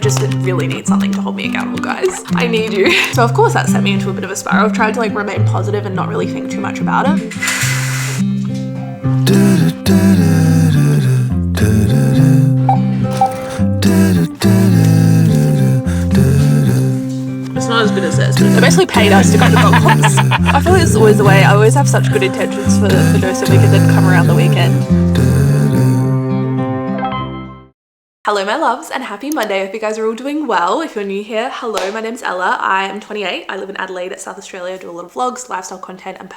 I just really need something to hold me accountable, guys. I need you. So of course that sent me into a bit of a spiral. I've tried to like remain positive and not really think too much about it. It's not as good as this, but they basically paid us to go to Goggles. I feel like it's always the way. I always have such good intentions for No Spend Week and then come around the weekend. Hello my loves and happy Monday. I hope you guys are all doing well. If you're new here, hello, my name's Ella. I am 28. I live in Adelaide, South Australia. I do a lot of vlogs, lifestyle content and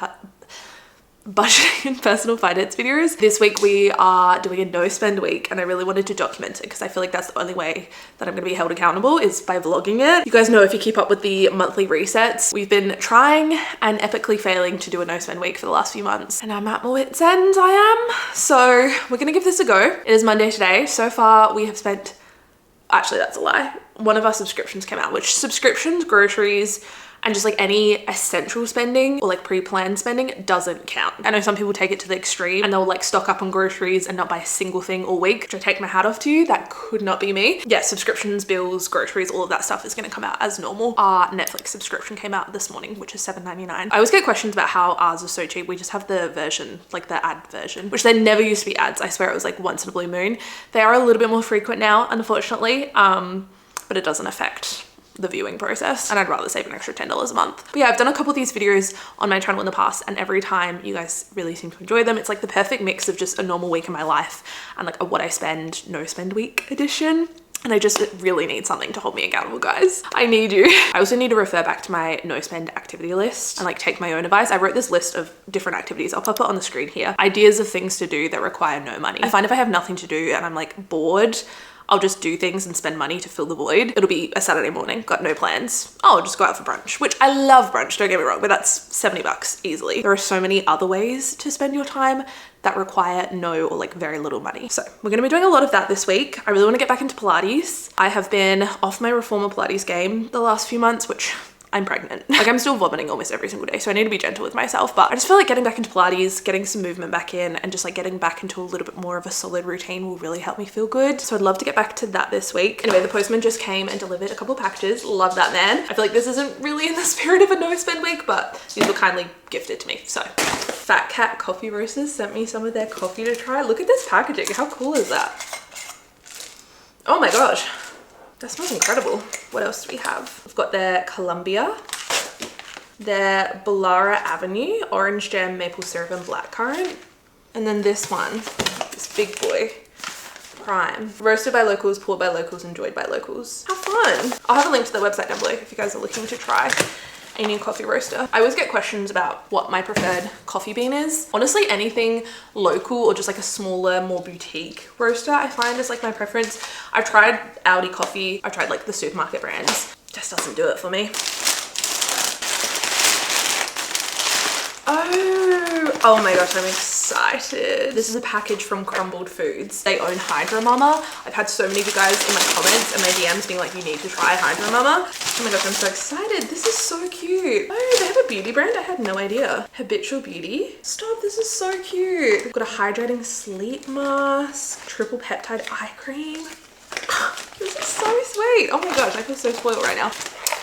budgeting and personal finance videos. This week we are doing a no spend week and I really wanted to document it because I feel like that's the only way that I'm going to be held accountable is by vlogging it. You guys know if you keep up with the monthly resets, we've been trying and epically failing to do a no spend week for the last few months and I'm at my wit's end, I am. So we're going to give this a go. It is Monday today. So far we have spent, actually that's a lie, one of our subscriptions came out, which subscriptions, groceries, and just like any essential spending or like pre-planned spending doesn't count. I know some people take it to the extreme and they'll like stock up on groceries and not buy a single thing all week, which I take my hat off to. That could not be me. Yeah, subscriptions, bills, groceries, all of that stuff is gonna come out as normal. Our Netflix subscription came out this morning, which is $7.99. I always get questions about how ours is so cheap. We just have the version, like the ad version, which there never used to be ads. I swear it was like once in a blue moon. They are a little bit more frequent now, unfortunately, but it doesn't affect the viewing process and I'd rather save an extra $10 a month. But yeah, I've done a couple of these videos on my channel in the past and every time you guys really seem to enjoy them. It's like the perfect mix of just a normal week in my life and like a what I spend, no spend week edition. And I just really need something to hold me accountable, guys. I need you. I also need to refer back to my no spend activity list and like take my own advice. I wrote this list of different activities. I'll pop it on the screen here. Ideas of things to do that require no money. I find if I have nothing to do and I'm like bored, I'll just do things and spend money to fill the void. It'll be a Saturday morning, got no plans. Oh, I'll just go out for brunch, which I love brunch, don't get me wrong, but that's 70 bucks easily. There are so many other ways to spend your time that require no or like very little money. So we're gonna be doing a lot of that this week. I really wanna get back into Pilates. I have been off my reformer Pilates game the last few months, which I'm pregnant. Like I'm still vomiting almost every single day, so I need to be gentle with myself, but I just feel like getting back into Pilates, getting some movement back in and just like getting back into a little bit more of a solid routine will really help me feel good. So I'd love to get back to that this week. Anyway, the postman just came and delivered a couple packages. Love that man. I feel like this isn't really in the spirit of a no spend week, but these were kindly gifted to me. So Fat Cat Coffee Roasters sent me some of their coffee to try. Look at this packaging. How cool is that? Oh my gosh. That smells incredible. What else do we have? We've got their Columbia, their Bollara Avenue, orange jam, maple syrup, and blackcurrant. And then this one, this big boy, Prime. Roasted by locals, poured by locals, enjoyed by locals. How fun. I'll have a link to the website down below if you guys are looking to try a new coffee roaster. I always get questions about what my preferred coffee bean is. Honestly, anything local or just like a smaller, more boutique roaster I find is like my preference. I've tried Aldi coffee. I tried like the supermarket brands. Just doesn't do it for me. Oh my gosh, I'm excited. This is a package from Crumbled Foods. They own Hydra Mama. I've had so many of you guys in my comments and my DMs being like, you need to try Hydra Mama. Oh my gosh, I'm so excited. This is so cute. Oh, they have a beauty brand? I had no idea. Habitual Beauty. Stop, this is so cute. Got a hydrating sleep mask, triple peptide eye cream. This is so sweet. Oh my gosh, I feel so spoiled right now.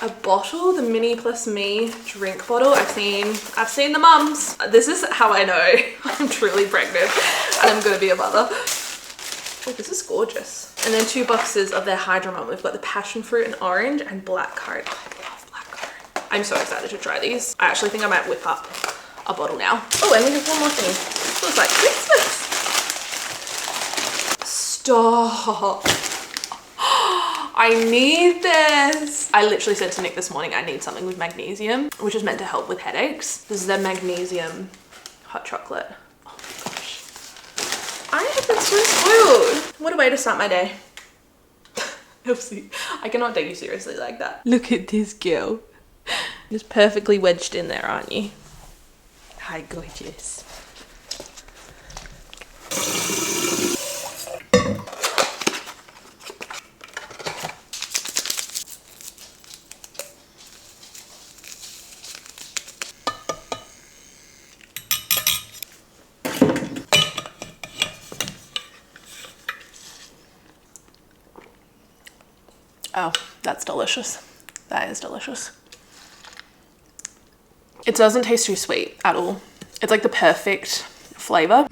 A bottle, the Mini Plus Me drink bottle. I've seen the mums. This is how I know I'm truly pregnant and I'm gonna be a mother. Oh, this is gorgeous. And then 2 boxes of their Hydra Mama. We've got the passion fruit and orange and blackcurrant. Oh, I love blackcurrant. I'm so excited to try these. I actually think I might whip up a bottle now. Oh, and we have one more thing. It looks like Christmas. Stop. I need this. I literally said to Nick this morning, I need something with magnesium, which is meant to help with headaches. This is their magnesium hot chocolate. Oh my gosh. I have been so spoiled. What a way to start my day. Oopsie. I cannot take you seriously like that. Look at this girl. Just perfectly wedged in there, aren't you? Hi, gorgeous. Oh, that's delicious. That is delicious. It doesn't taste too sweet at all. It's like the perfect flavor.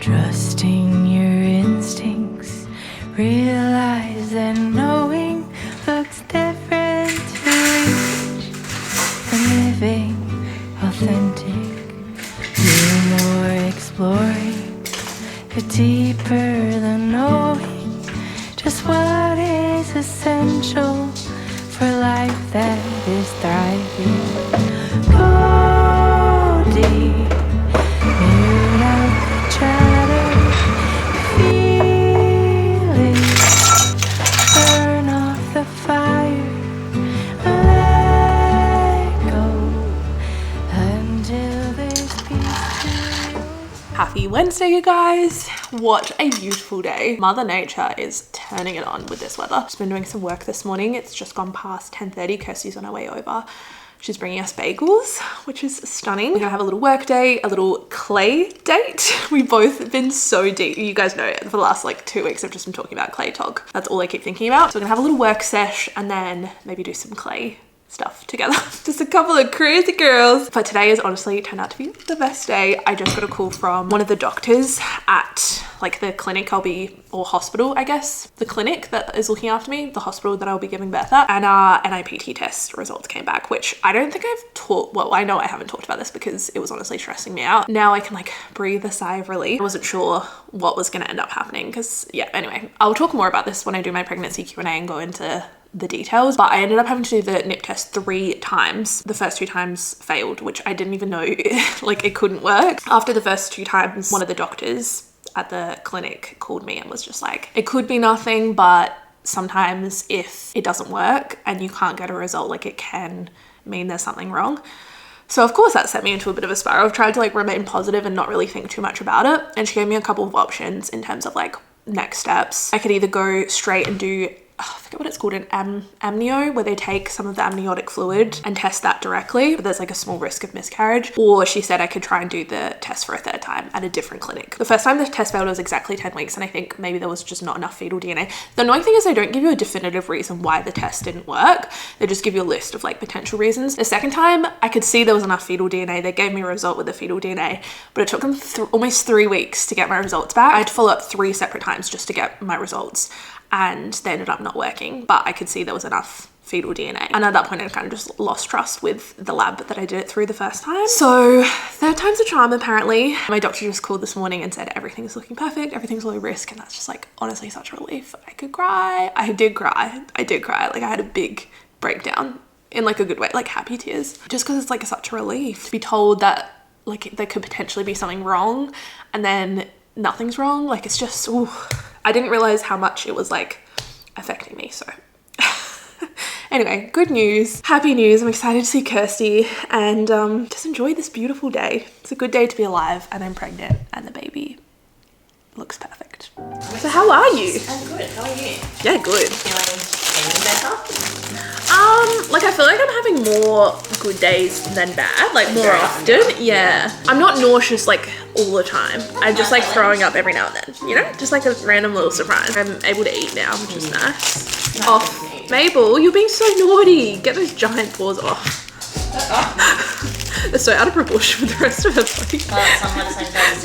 Trusting your instincts, realize that knowing looks different to each, and living authentic, you're more exploring, you're deeper than knowing just what is essential for life that is thriving. Go deep, mute out the chatter, feel it, burn off the fire, let go until there's peace to you. Happy Wednesday, you guys. What a beautiful day. Mother Nature is turning it on with this weather. Just been doing some work this morning. It's just gone past 10:30. Kirsty's on her way over. She's bringing us bagels, which is stunning. We're gonna have a little work day, a little clay date. We've both been so deep. You guys know for the last like 2 weeks, I've just been talking about clay talk. That's all I keep thinking about. So we're gonna have a little work sesh and then maybe do some clay stuff together. Just a couple of crazy girls. But today has honestly turned out to be the best day. I just got a call from one of the doctors at like the clinic or hospital, I guess. The clinic that is looking after me, the hospital that I'll be giving birth at. And our NIPT test results came back, which I don't think well, I know I haven't talked about this because it was honestly stressing me out. Now I can like breathe a sigh of relief. I wasn't sure what was gonna end up happening because yeah, anyway, I'll talk more about this when I do my pregnancy Q&A and go into the details, but I ended up having to do the NIP test 3 times. The first 2 times failed, which I didn't even know like it couldn't work. After the first 2 times, one of the doctors at the clinic called me and was just like, it could be nothing, but sometimes if it doesn't work and you can't get a result, like it can mean there's something wrong. So of course that sent me into a bit of a spiral. I've tried to like remain positive and not really think too much about it. And she gave me a couple of options in terms of like next steps. I could either go straight and do I forget what it's called, an amnio, where they take some of the amniotic fluid and test that directly, but there's like a small risk of miscarriage. Or she said I could try and do the test for a 3rd time at a different clinic. The first time the test failed was exactly 10 weeks, and I think maybe there was just not enough fetal DNA. The annoying thing is they don't give you a definitive reason why the test didn't work. They just give you a list of like potential reasons. The second time I could see there was enough fetal DNA. They gave me a result with the fetal DNA, but it took them almost 3 weeks to get my results back. I had to follow up 3 separate times just to get my results, and they ended up not working, but I could see there was enough fetal DNA. And at that point I kind of just lost trust with the lab that I did it through the first time. So 3rd time's a charm apparently. My doctor just called this morning and said everything's looking perfect, everything's low risk, and that's just like honestly such a relief. I could cry. I did cry. Like I had a big breakdown in like a good way, like happy tears, just because it's like such a relief to be told that like there could potentially be something wrong and then nothing's wrong. Like it's just, ooh. I didn't realize how much it was like affecting me. So anyway, good news, happy news. I'm excited to see Kirsty and just enjoy this beautiful day. It's a good day to be alive, and I'm pregnant and the baby looks perfect. So how are you? I'm good. How are you? Yeah, good. Feeling better? Like I feel like I'm having more good days than bad, like more Very often. often. Yeah. I'm not nauseous like all the time. I'm just like throwing up every now and then, you know? Just like a random little surprise. I'm able to eat now, which is nice. Off. Mabel, you're being so naughty. Get those giant paws off. They're so out of proportion with the rest of her body. Some had the same size as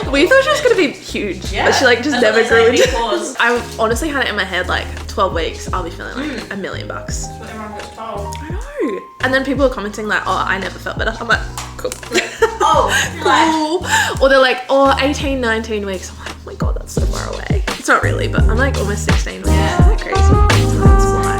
you. We thought she was gonna be huge, Yeah. but she like just I never thought grew they into said big paws. I honestly had it in my head like 12 weeks, I'll be feeling like $1 million. But everyone gets told. I know. And then people are commenting like, oh, I never felt better. I'm like, cool. Oh, Cool. Or they're like, oh, 18, 19 weeks. I'm like, oh my God, that's so far away. It's not really, but I'm like almost 16 weeks. Yeah. Isn't that crazy? So that's why.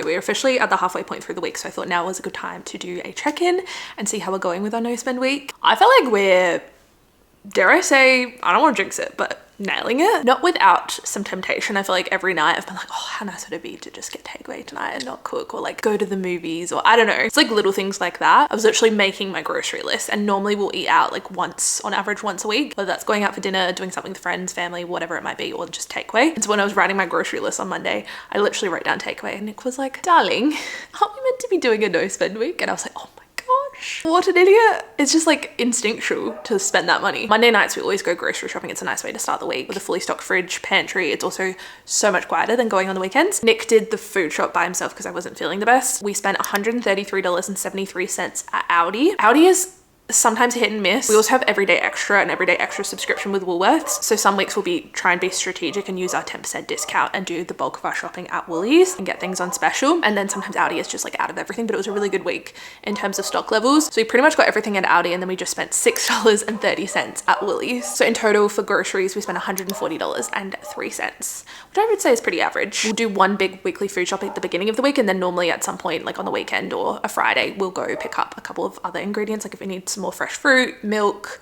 we're officially at the halfway point through the week, so I thought now was a good time to do a check-in and see how we're going with our no spend week. I feel like we're, dare I say, I don't want to jinx it, but nailing it. Not without some temptation. I feel like every night I've been like, oh, how nice would it be to just get takeaway tonight and not cook, or like go to the movies, or I don't know. It's like little things like that. I was literally making my grocery list, and normally we'll eat out like once, on average once a week, whether that's going out for dinner, doing something with friends, family, whatever it might be, or just takeaway. And so when I was writing my grocery list on Monday, I literally wrote down takeaway, and Nick was like, darling, aren't we meant to be doing a no spend week? And I was like, oh my gosh, what an idiot. It's just like instinctual to spend that money. Monday nights we always go grocery shopping. It's a nice way to start the week with a fully stocked fridge, pantry. It's also so much quieter than going on the weekends. Nick did the food shop by himself because I wasn't feeling the best. We spent $133.73 at Aldi. Aldi is sometimes hit and miss. We also have Everyday Extra, an Everyday Extra subscription with Woolworths. So some weeks we'll try and be strategic and use our 10% discount and do the bulk of our shopping at Woolies and get things on special. And then sometimes Aldi is just like out of everything, but it was a really good week in terms of stock levels. So we pretty much got everything at Aldi, and then we just spent $6.30 at Woolies. So in total for groceries, we spent $140.03, which I would say is pretty average. We'll do one big weekly food shop at the beginning of the week, and then normally at some point, like on the weekend or a Friday, we'll go pick up a couple of other ingredients, like if we need some more fresh fruit, milk,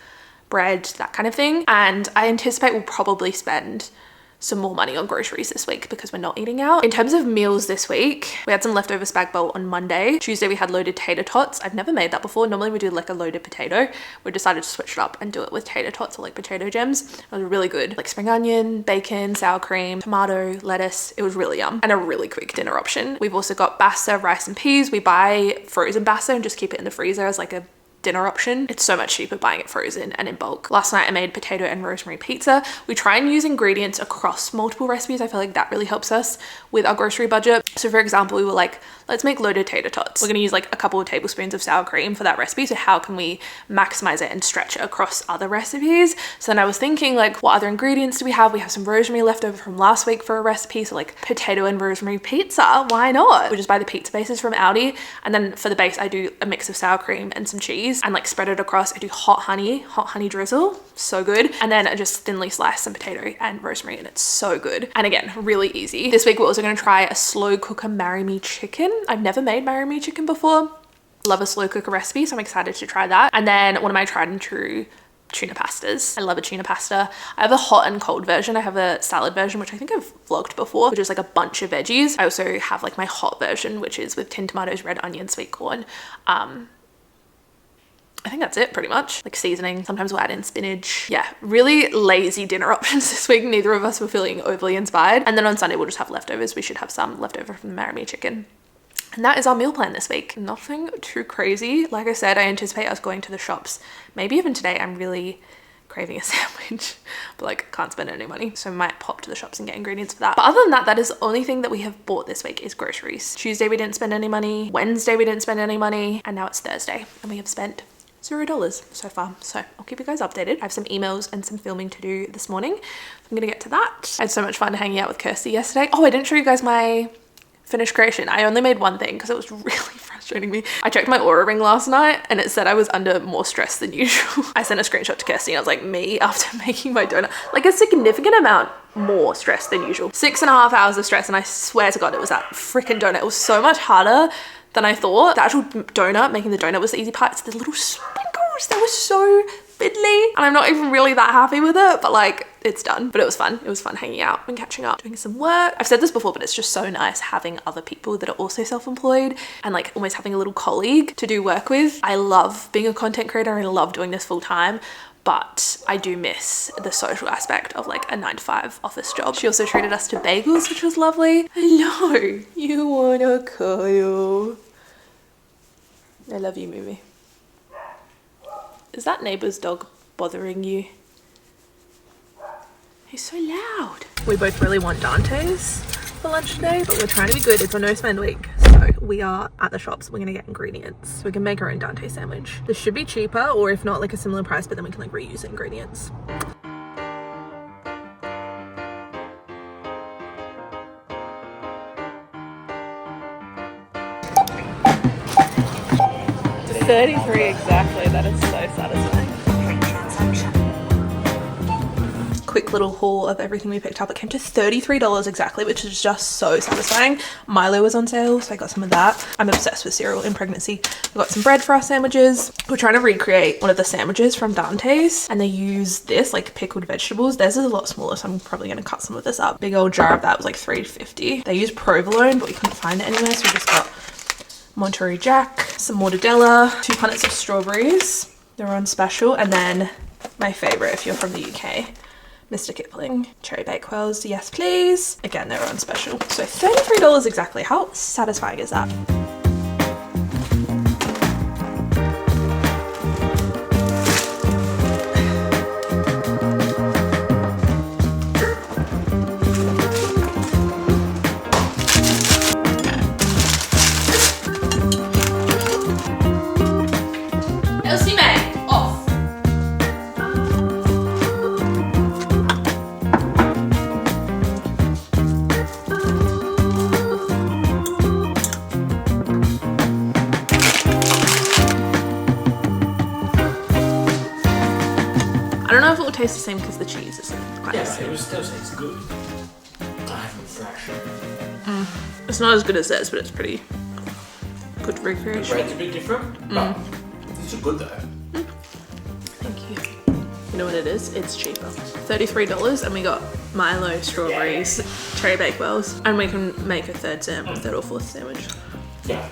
bread, that kind of thing. And I anticipate we'll probably spend some more money on groceries this week because we're not eating out. In terms of meals this week, we had some leftover spag bowl on Monday. Tuesday we had loaded tater tots. I've never made that before. Normally we do like a loaded potato. We decided to switch it up and do it with tater tots or like potato gems. It was really good. Like spring onion, bacon, sour cream, tomato, lettuce. It was really yum and a really quick dinner option. We've also got bassa, rice and peas. We buy frozen bassa and just keep it in the freezer as like a dinner option. It's so much cheaper buying it frozen and in bulk. Last night I made potato and rosemary pizza. We try and use ingredients across multiple recipes. I feel like that really helps us with our grocery budget. So for example, we were like, let's make loaded tater tots. We're going to use like a couple of tablespoons of sour cream for that recipe. So how can we maximize it and stretch it across other recipes? So then I was thinking like, what other ingredients do we have? We have some rosemary left over from last week for a recipe. So like potato and rosemary pizza, why not? We just buy the pizza bases from Aldi. And then for the base, I do a mix of sour cream and some cheese and like spread it across. I do hot honey drizzle, so good. And then I just thinly slice some potato and rosemary, and it's so good. And again, really easy. This week we're also going to try a slow cooker marry me chicken. I've never made marry me chicken before. Love a slow cooker recipe, so I'm excited to try that. And then one of my tried and true tuna pastas. I love a tuna pasta. I have a hot and cold version. I have a salad version, which I think I've vlogged before, which is like a bunch of veggies. I also have like my hot version, which is with tin tomatoes, red onion, sweet corn. I think that's it pretty much. Like seasoning, sometimes we'll add in spinach. Yeah, really lazy dinner options this week. Neither of us were feeling overly inspired. And then on Sunday, we'll just have leftovers. We should have some leftover from the marry me chicken. And that is our meal plan this week. Nothing too crazy. Like I said, I anticipate us going to the shops. Maybe even today, I'm really craving a sandwich, but like can't spend any money. So I might pop to the shops and get ingredients for that. But other than that, that is the only thing that we have bought this week is groceries. Tuesday, we didn't spend any money. Wednesday, we didn't spend any money. And now it's Thursday and we have spent $0 so far. So I'll keep you guys updated. I have some emails and some filming to do this morning. I'm gonna get to that. I had so much fun hanging out with Kirsty yesterday. Oh, I didn't show you guys my finished creation. I only made one thing because it was really frustrating me. I checked my Oura ring last night and it said I was under more stress than usual. I sent a screenshot to Kirsty and I was like, me after making my donut, like a significant amount more stress than usual. 6.5 hours of stress, and I swear to God, it was that freaking donut. It was so much harder than I thought. The actual donut, making the donut was the easy part. It's the little sprinkles that were so fiddly, and I'm not even really that happy with it, but like it's done. But it was fun. It was fun hanging out and catching up, doing some work. I've said this before, but it's just so nice having other people that are also self-employed and like almost having a little colleague to do work with. I love being a content creator and I love doing this full time, but I do miss the social aspect of like a 9-to-5 office job. She also treated us to bagels, which was lovely. Hello, you wanna cuddle? I love you, Mimi. Is that neighbour's dog bothering you? He's so loud. We both really want Dante's for lunch today, but we're trying to be good. It's a no spend week. So we are at the shops. We're gonna get ingredients so we can make our own Dante sandwich. This should be cheaper, or if not, like a similar price, but then we can like reuse the ingredients. $33 exactly. That is so satisfying. quick little haul of everything we picked up. It came to $33 exactly, which is just so satisfying. Milo was on sale, so I got some of that. I'm obsessed with cereal in pregnancy. We got some bread for our sandwiches. We're trying to recreate one of the sandwiches from Dante's, and they use this, like pickled vegetables. Theirs is a lot smaller, so I'm probably going to cut some of this up. Big old jar of that was like $3.50. They use provolone, but we couldn't find it anywhere, so we just got Monterey Jack, some mortadella, 2 punnets of strawberries. They're on special. And then my favorite, if you're from the UK, Mr. Kipling cherry bakewells. Yes, please. Again, they're on special. So $33 exactly. How satisfying is that? I don't know if it will taste the same because the cheese isn't quite the Yeah, same. it will still taste good. I haven't fresh. It's not as good as this, but it's pretty good The recreation. bread's a bit different, but these are good though. Thank you. You know what it is? It's cheaper. $33, and we got Milo, strawberries, cherry bakewells, and we can make a third or fourth sandwich. Yeah.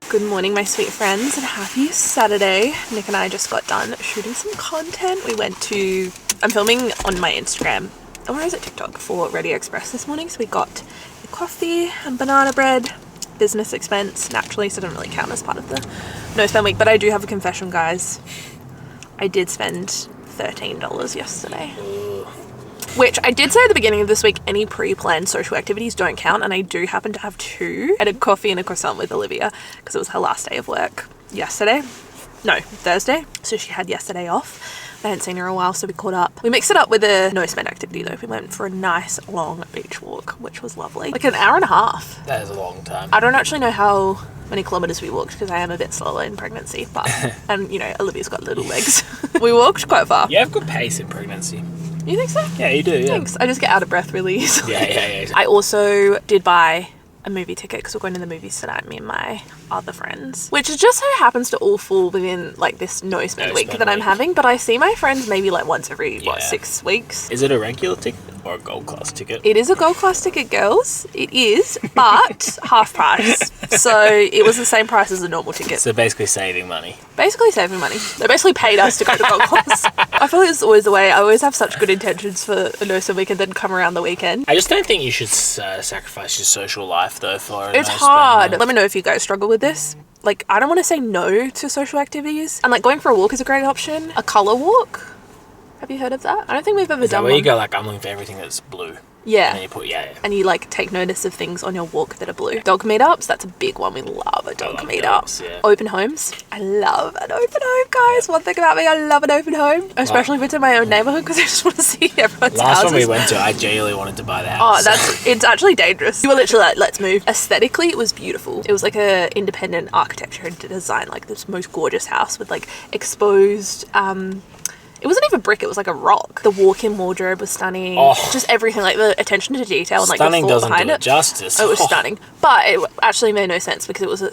Good morning, my sweet friends, and happy Saturday. Nick and I just got done shooting some content. We went to, I'm filming on my Instagram, or is it TikTok, for Radio Express this morning. So we got a coffee and banana bread, business expense, naturally, so it doesn't really count as part of the no spend week. But I do have a confession, guys. I did spend $13 yesterday. Which I did say at the beginning of this week, any pre-planned social activities don't count, and I do happen to have 2. I had a coffee and a croissant with Olivia because it was her last day of work yesterday. No, Thursday. So she had yesterday off. I hadn't seen her in a while, so we caught up. We mixed it up with a no-spend activity though. We went for a nice long beach walk, which was lovely. Like an hour and a half. That is a long time. I don't actually know how many kilometers we walked because I am a bit slower in pregnancy, but, and you know, Olivia's got little legs. We walked quite far. You have good pace in pregnancy. You think so? Yeah, you do, yeah. Thanks. I just get out of breath really easily. Yeah. I also did buy a movie ticket because we're going to the movies tonight, me and my other friends, which just so happens to all fall within like this no spend week that I'm having. But I see my friends maybe like once every 6 weeks. Is it a regular ticket or a gold class ticket? It is a gold class ticket, girls. It is, but half price. So it was the same price as a normal ticket. So basically saving money. Basically saving money. They basically paid us to go to gold class. I feel like it's always the way. I always have such good intentions for a no spend week and then come around the weekend. I just don't think you should sacrifice your social life though for a It's no hard. spend. Let me know if you guys struggle with this. Like, I don't want to say no to social activities. And like going for a walk is a great option. A colour walk. Have you heard of that? I don't think we've ever Is that done where one. you go like, I'm looking for everything that's blue? Yeah. And then you put, yeah. And you like take notice of things on your walk that are blue. Dog meetups, that's a big one. We love a dog love meetup. dogs, yeah. Open homes. I love an open home, guys. One thing about me, I love an open home. Especially if it's in my own neighbourhood because I just want to see everyone's Last houses. one we went to, I genuinely wanted to buy the Oh, house. it's actually dangerous. You were literally like, let's move. Aesthetically, it was beautiful. It was like a independent architecture and design, like this most gorgeous house with like exposed, it wasn't even brick, it was like a rock. The walk-in wardrobe was stunning. Oh. Just everything, like the attention to detail and like Stunning the thought doesn't behind do it. it justice. It was Oh. stunning. But it actually made no sense because it was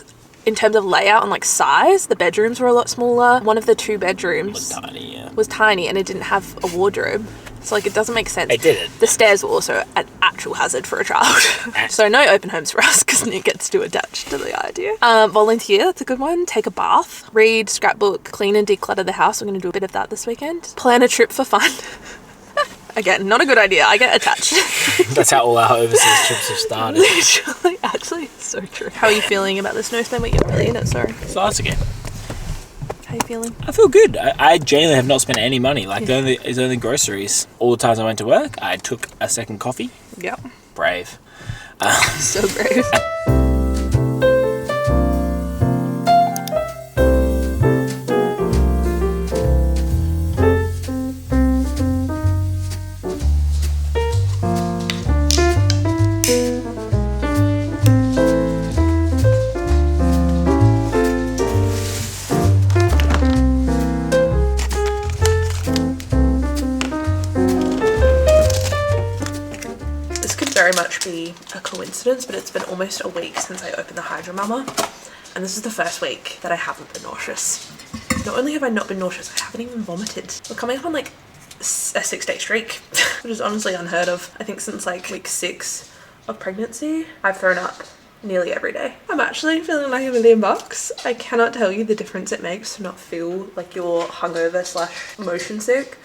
in terms of layout and like size, the bedrooms were a lot smaller. One of the 2 bedrooms Was tiny, yeah. was tiny and it didn't have a wardrobe. So like it doesn't make sense. It didn't. The stairs were also an actual hazard for a child. So no open homes for us because Nick gets too attached to the idea. Volunteer, that's a good one. Take a bath. Read, scrapbook, clean and declutter the house. We're going to do a bit of that this weekend. Plan a trip for fun. Again, not a good idea. I get attached. That's how all our overseas trips have started. Literally, actually, it's so true. How are you feeling about this no spend week? You're really in it, sorry. So that's okay. How are you feeling? I feel good. I genuinely have not spent any money. Like, it's only groceries. All the times I went to work, I took a second coffee. Yep. Brave. So brave. very much be a coincidence, but it's been almost a week since I opened the Hydra Mama, and this is the first week that I haven't been nauseous. Not only have I not been nauseous, I haven't even vomited. We're coming up on like a 6-day streak, which is honestly unheard of. I think since like week 6 of pregnancy, I've thrown up nearly every day. I'm actually feeling like $1,000,000. I cannot tell you the difference it makes to not feel like you're hungover / motion sick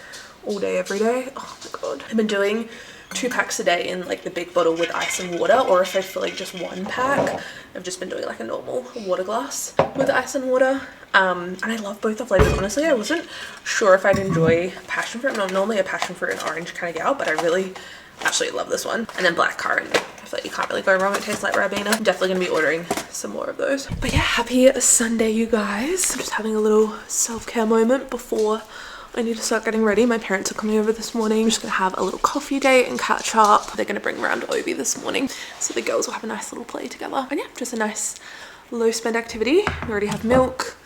all day, every day. Oh my God. I've been doing 2 packs a day in like the big bottle with ice and water, or if I feel like just 1 pack, I've just been doing like a normal water glass with ice and water. And I love both the flavors. Honestly, I wasn't sure if I'd enjoy passion fruit. I'm normally a passion fruit and orange kind of gal, but I really actually love this one. And then blackcurrant. I feel like you can't really go wrong. It tastes like Ribena. I'm definitely gonna be ordering some more of those. But yeah, happy Sunday, you guys. I'm just having a little self-care moment before I need to start getting ready. My parents are coming over this morning. I'm just gonna have a little coffee date and catch up. They're gonna bring around Obi this morning, so the girls will have a nice little play together. And yeah, just a nice low spend activity. We already have milk,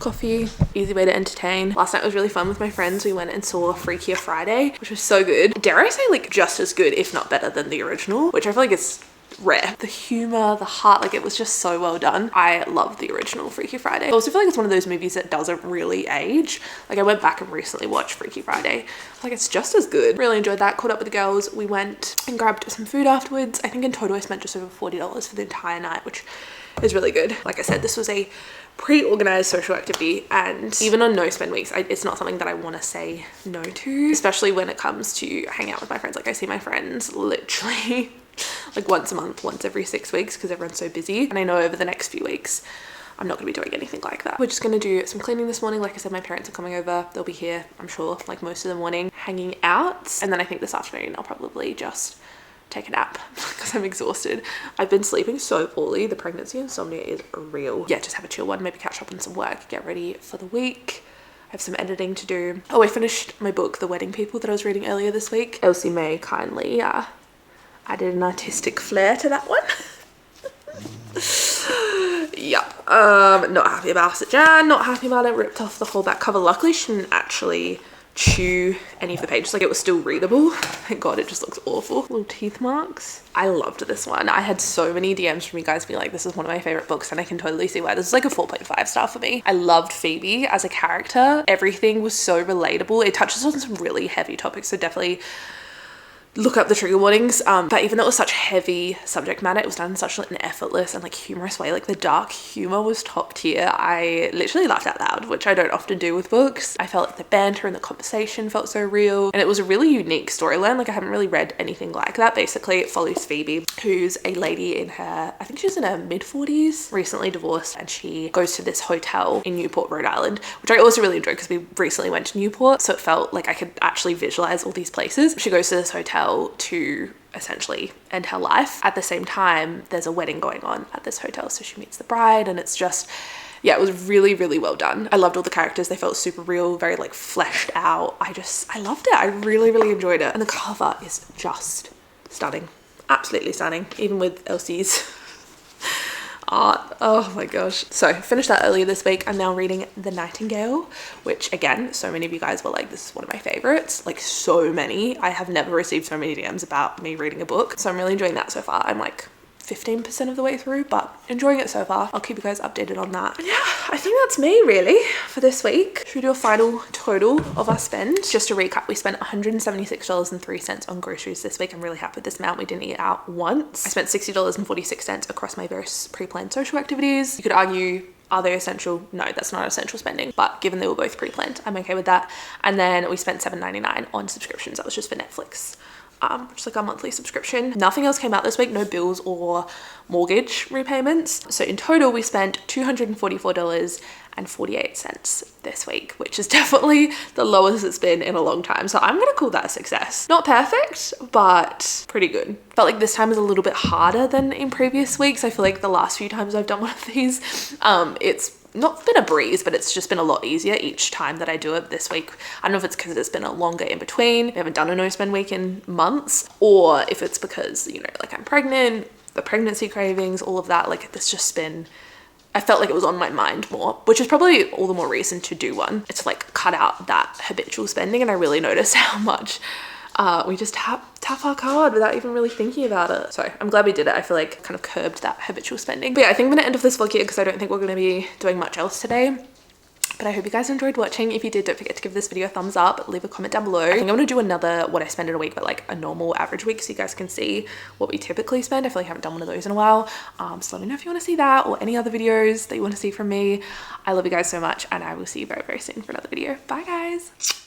coffee, easy way to entertain. Last night was really fun with my friends. We went and saw Freakier Friday, which was so good. Dare I say like just as good, if not better than the original, which I feel like is rare. The humor, the heart, like it was just so well done. I love the original Freaky Friday. I also feel like it's one of those movies that doesn't really age. Like I went back and recently watched Freaky Friday. Like it's just as good. Really enjoyed that. Caught up with the girls. We went and grabbed some food afterwards. I think in total I spent just over $40 for the entire night, which is really good. Like I said, this was a pre-organized social activity, and even on no spend weeks, it's not something that I want to say no to, especially when it comes to hang out with my friends. Like I see my friends literally like once a month, once every 6 weeks, because everyone's so busy. And I know over the next few weeks I'm not going to be doing anything like that. We're just going to do some cleaning this morning. Like I said, my parents are coming over. They'll be here, I'm sure, like most of the morning, hanging out. And then I think this afternoon I'll probably just take a nap because I'm exhausted. I've been sleeping so poorly. The pregnancy insomnia is real. Yeah, just have a chill one, maybe catch up on some work, get ready for the week. I have some editing to do. Oh, I finished my book, The Wedding People, that I was reading earlier this week. Elsie May kindly added an artistic flair to that one. Yep. Not happy about it, Jan. Not happy about it. Ripped off the whole back cover. Luckily, she didn't actually chew any of the pages. Like it was still readable. Thank God, it just looks awful. Little teeth marks. I loved this one. I had so many DMs from you guys being like, this is one of my favorite books, and I can totally see why. This is like a 4.5 star for me. I loved Phoebe as a character. Everything was so relatable. It touches on some really heavy topics, so definitely look up the trigger warnings. But even though it was such heavy subject matter, it was done in such an effortless and like humorous way. Like the dark humor was top tier. I literally laughed out loud, which I don't often do with books. I felt like the banter and the conversation felt so real, and it was a really unique storyline. Like I haven't really read anything like that. Basically it follows Phoebe, who's a lady in her, I think she's in her mid-40s, recently divorced, and she goes to this hotel in Newport, Rhode Island, which I also really enjoyed because we recently went to Newport, so it felt like I could actually visualize all these places. She goes to this hotel to essentially end her life. At the same time, there's a wedding going on at this hotel, so she meets the bride, and it's just, yeah, it was really, really well done. I loved all the characters. They felt super real, very like fleshed out. I loved it. I really, really enjoyed it. And the cover is just stunning. Absolutely stunning, even with Elsie's art. Oh my gosh. So finished that earlier this week. I'm now reading The Nightingale, which again, so many of you guys were like, this is one of my favorites. Like so many. I have never received so many DMs about me reading a book, so I'm really enjoying that so far. I'm like 15% of the way through, but enjoying it so far. I'll keep you guys updated on that. And yeah, I think that's me really for this week. Should we do a final total of our spend? Just to recap, we spent $176.03 on groceries this week. I'm really happy with this amount. We didn't eat out once. I spent $60.46 across my various pre-planned social activities. You could argue, are they essential? No, that's not essential spending, but given they were both pre-planned, I'm okay with that. And then we spent $7.99 on subscriptions. That was just for Netflix, which is like our monthly subscription. Nothing else came out this week, no bills or mortgage repayments. So in total, we spent $244.48 this week, which is definitely the lowest it's been in a long time. So I'm gonna call that a success. Not perfect, but pretty good. Felt like this time was a little bit harder than in previous weeks. I feel like the last few times I've done one of these, it's not been a breeze, but it's just been a lot easier each time that I do it. This week, I don't know if it's because it's been a longer in between, we haven't done a no spend week in months, or if it's because, you know, like I'm pregnant, the pregnancy cravings, all of that. Like it's just been, I felt like it was on my mind more, which is probably all the more reason to do one. It's like cut out that habitual spending, and I really noticed how much we just tap our card without even really thinking about it. So I'm glad we did it. I feel like kind of curbed that habitual spending. But yeah, I think I'm gonna end off this vlog here because I don't think we're gonna be doing much else today. But I hope you guys enjoyed watching. If you did, don't forget to give this video a thumbs up, leave a comment down below. I think I'm gonna do another what I spend in a week, but like a normal average week, so you guys can see what we typically spend. I feel like I haven't done one of those in a while. So let me know if you want to see that or any other videos that you want to see from me. I love you guys so much, and I will see you very, very soon for another video. Bye guys.